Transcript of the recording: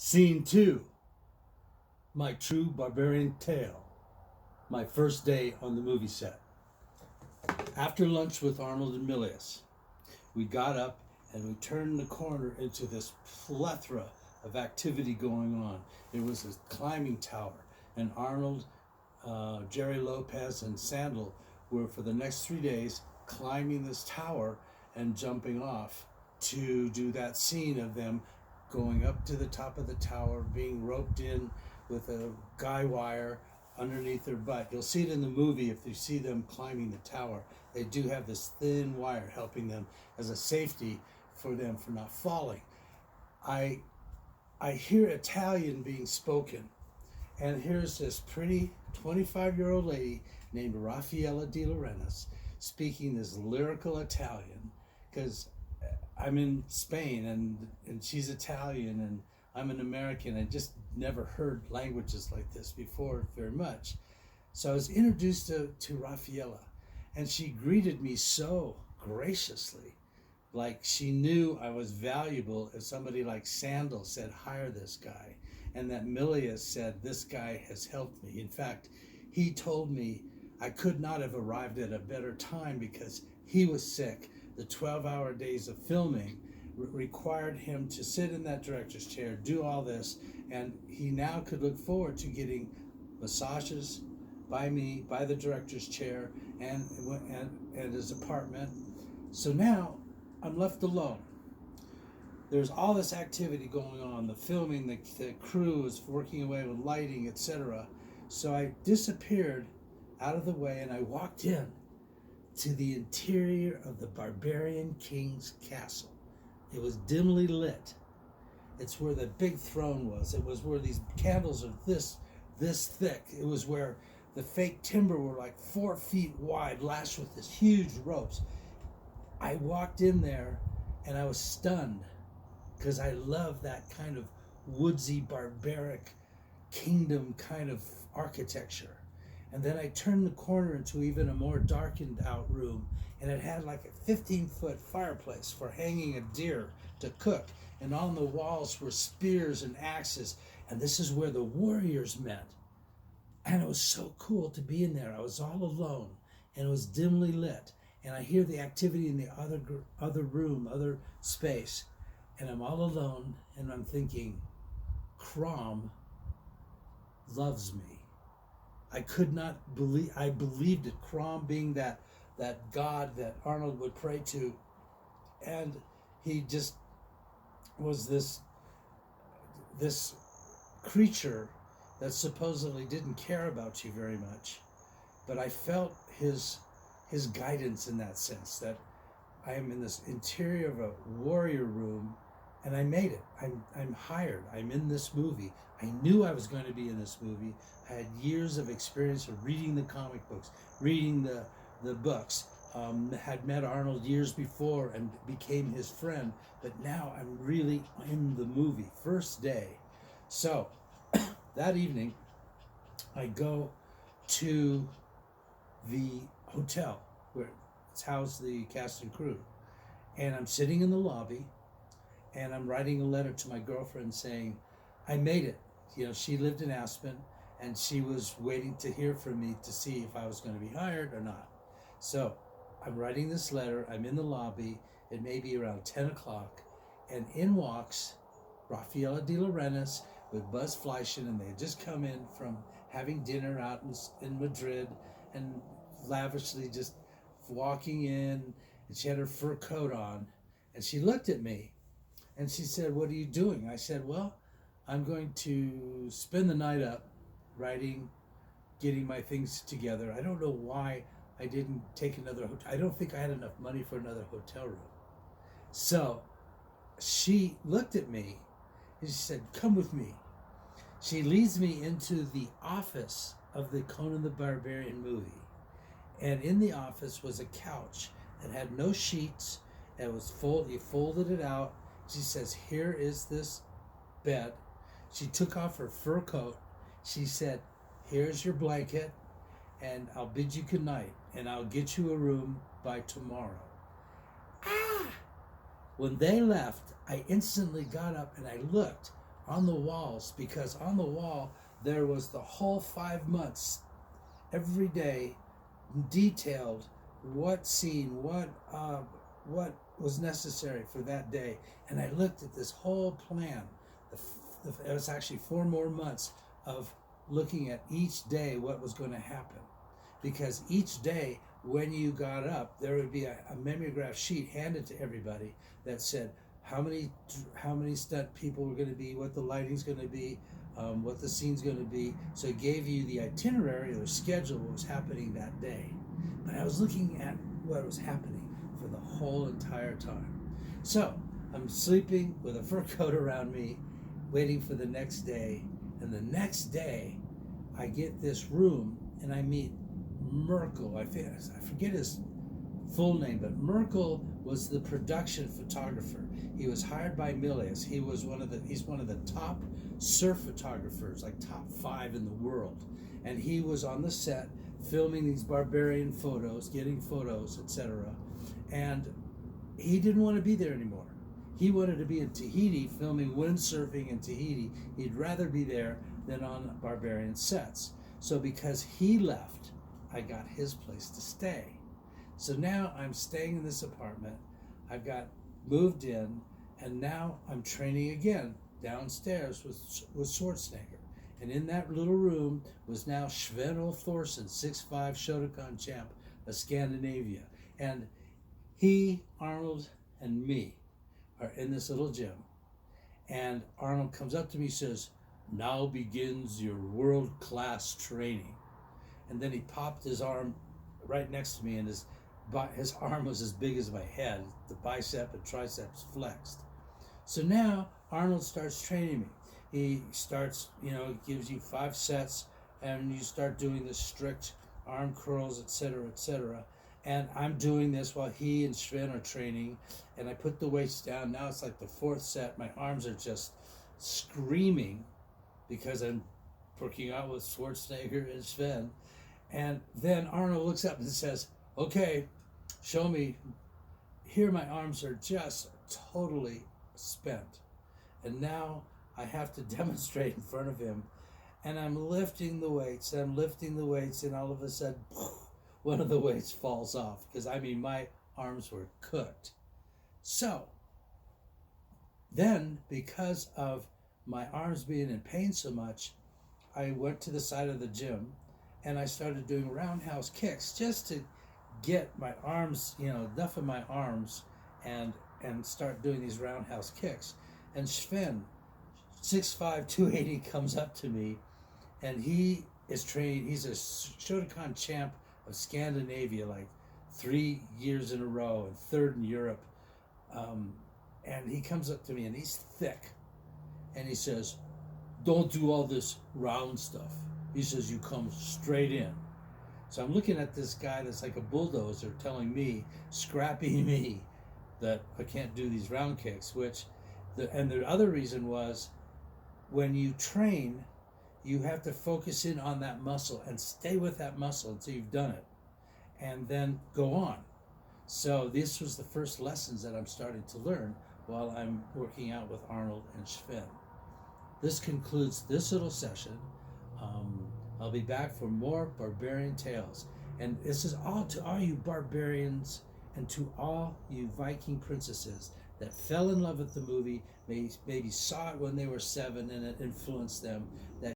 Scene 2, my true barbarian tale, my first day on the movie set. After lunch with Arnold and Milius, we got up and we turned the corner into this plethora of activity going on. It was a climbing tower, and Arnold, Jerry Lopez, and Sandal were for the next 3 days climbing this tower and jumping off to do that scene of them going up to the top of the tower, being roped in with a guy wire underneath their butt. You'll see it in the movie if you see them climbing the tower. They do have this thin wire helping them as a safety for them for not falling. I hear Italian being spoken, and here's this pretty 25-year-old lady named Raffaella di Laurentiis speaking this lyrical Italian, because I'm in Spain and she's Italian and I'm an American. I just never heard languages like this before very much. So I was introduced to Raffaella, and she greeted me so graciously, like she knew I was valuable. If somebody like Sandal said, hire this guy, and that Milius said, this guy has helped me. In fact, he told me I could not have arrived at a better time because he was sick. The 12-hour days of filming required him to sit in that director's chair, do all this, and he now could look forward to getting massages by me, by the director's chair, and his apartment. So now I'm left alone. There's all this activity going on, the filming, the crew is working away with lighting, etc. So I disappeared out of the way and I walked in to the interior of the barbarian king's castle. It was dimly lit. It's where the big throne was. It was where these candles are this thick. It was where the fake timber were like 4 feet wide, lashed with this huge ropes. I walked in there and I was stunned because I love that kind of woodsy, barbaric kingdom kind of architecture. And then I turned the corner into even a more darkened out room, and it had like a 15-foot fireplace for hanging a deer to cook. And on the walls were spears and axes, and this is where the warriors met. And it was so cool to be in there. I was all alone, and it was dimly lit. And I hear the activity in the other room, other space, and I'm all alone, and I'm thinking, Crom loves me. I could not believe, I believed it, Crom being that God that Arnold would pray to. And he just was this creature that supposedly didn't care about you very much. But I felt his guidance in that sense, that I am in this interior of a warrior room, and I made it. I'm hired. I'm in this movie. I knew I was going to be in this movie. I had years of experience of reading the comic books, reading the books. Had met Arnold years before and became his friend, but now I'm really in the movie. First day. So that evening, I go to the hotel where it's housed the cast and crew, and I'm sitting in the lobby, and I'm writing a letter to my girlfriend saying, I made it. You know, she lived in Aspen, and she was waiting to hear from me to see if I was going to be hired or not. So I'm writing this letter. I'm in the lobby. It may be around 10 o'clock, and in walks Raffaella di Laurentiis with Buzz Fleischman, and they had just come in from having dinner out in Madrid, and lavishly just walking in, and she had her fur coat on, and she looked at me, and she said, what are you doing? I said, well, I'm going to spend the night up writing, getting my things together. I don't know why I didn't take another hotel. I don't think I had enough money for another hotel room. So she looked at me and she said, come with me. She leads me into the office of the Conan the Barbarian movie. And in the office was a couch that had no sheets. It was you folded it out. She says, here is this bed. She took off her fur coat. She said, here's your blanket, and I'll bid you good night, and I'll get you a room by tomorrow. Ah! When they left, I instantly got up and I looked on the walls, because on the wall there was the whole 5 months, every day, detailed what scene, what was necessary for that day. And I looked at this whole plan. It was actually 4 more months of looking at each day what was going to happen. Because each day when you got up, there would be a mimeograph sheet handed to everybody that said how many stunt people were going to be, what the lighting's going to be, what the scene's going to be. So it gave you the itinerary or schedule what was happening that day. But I was looking at what was happening for the whole entire time. So I'm sleeping with a fur coat around me, waiting for the next day. And the next day, I get this room and I meet Merkel. I forget his full name, but Merkel was the production photographer. He was hired by Milius. He's one of the top surf photographers, like top 5 in the world. And he was on the set filming these barbarian photos, getting photos, etc. And he didn't want to be there anymore. He wanted to be in Tahiti filming windsurfing in Tahiti. He'd rather be there than on barbarian sets. So because he left, I got his place to stay. So now I'm staying in this apartment. I've got moved in, and now I'm training again downstairs with Schwarzenegger. And in that little room was now Sven-Ole Thorsen, 6'5" Shotokan champ of Scandinavia. And he, Arnold, and me are in this little gym. And Arnold comes up to me and says, "Now begins your world-class training." And then he popped his arm right next to me, and his arm was as big as my head. The bicep and triceps flexed. So now Arnold starts training me. He starts, gives you 5 sets, and you start doing the strict arm curls, etc., etc. And I'm doing this while he and Sven are training, and I put the weights down. Now it's like the 4th set. My arms are just screaming because I'm working out with Schwarzenegger and Sven. And then Arnold looks up and says, "Okay, show me." Here my arms are just totally spent. And now I have to demonstrate in front of him. And I'm lifting the weights, and all of a sudden, one of the weights falls off. Because, my arms were cooked. So, then, because of my arms being in pain so much, I went to the side of the gym, and I started doing roundhouse kicks just to get my arms, enough of my arms, and start doing these roundhouse kicks. And Sven, 6'5", 280, comes up to me, and he is trained. He's a Shotokan champ of Scandinavia, like 3 years in a row, and 3rd in Europe. And he comes up to me, and he's thick, and he says, "Don't do all this round stuff." He says, "You come straight in." So I'm looking at this guy that's like a bulldozer telling me, scrapping me, that I can't do these round kicks, and the other reason was, when you train, you have to focus in on that muscle and stay with that muscle until you've done it, and then go on. So this was the first lessons that I'm starting to learn while I'm working out with Arnold and Sven. This concludes this little session. I'll be back for more Barbarian Tales. And this is all to all you barbarians and to all you Viking princesses that fell in love with the movie, maybe saw it when they were 7 and it influenced them, that